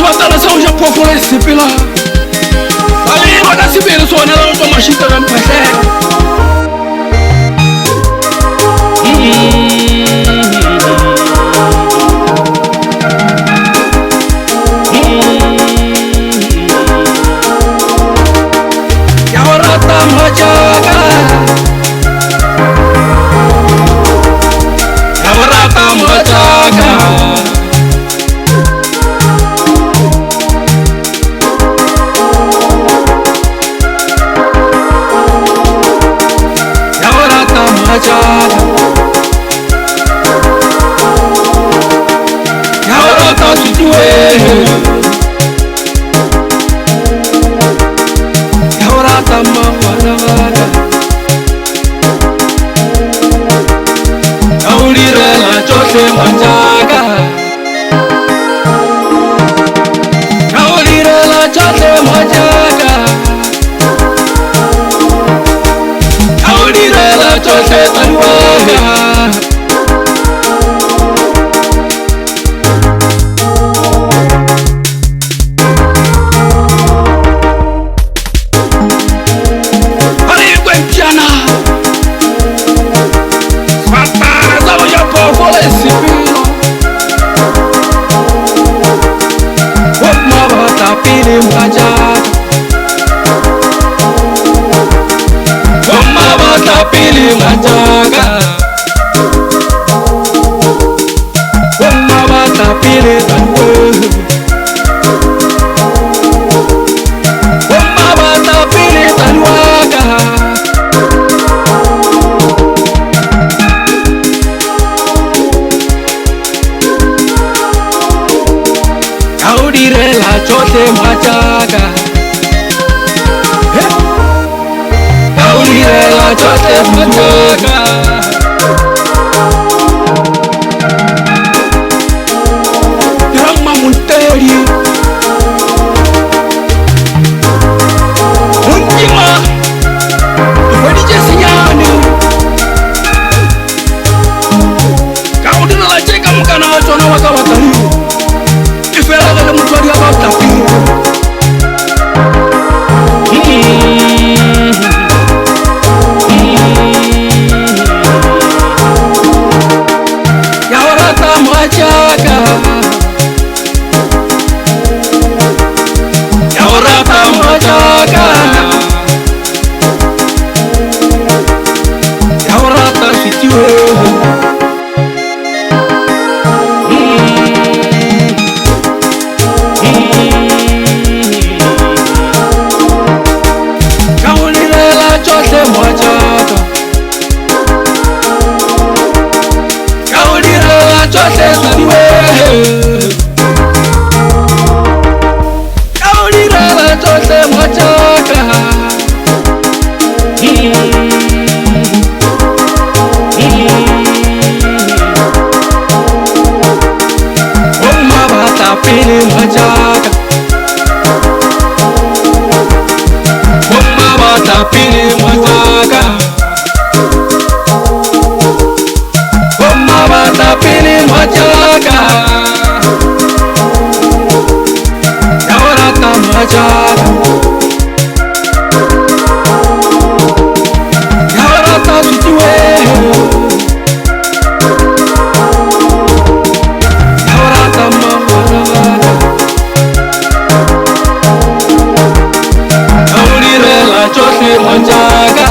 batala sa o ja phoofolo e sepela ale ba ka sebele sone la o tswa mashita ka mphatlhela ya o rata mojaaka ya o rata mojaaka ya o rata sutuwe ya o rata mangwanagana ya o direla tsotlhe mojaaka ya o direla tsotlhe mojaaka ya o direla tsotlhe taliwaya Pili majaga, wama bata pili tanwe, wama bata pili tanwaga, kau direla chote majaga. La chote majaga Rama Munteri Unjima Wadi jesinyani Kau dina la cheka mkana wachona waka watari Ifela gale mtuari haba utapi Mojaaka ya o rata mojaaka ya o rata sitiwe ka o direla tsotlhe mojaaka ka o direla tsotlhe taliwe ka o direla tsotlhe mojaaka wama bata pili mojaaka wama bata pili mojaaka wama bata pili mojaaka ya o rata mojaaka ya o rata sutuwe ya o rata mangwanagana ya o direla tsotlhe mojaaka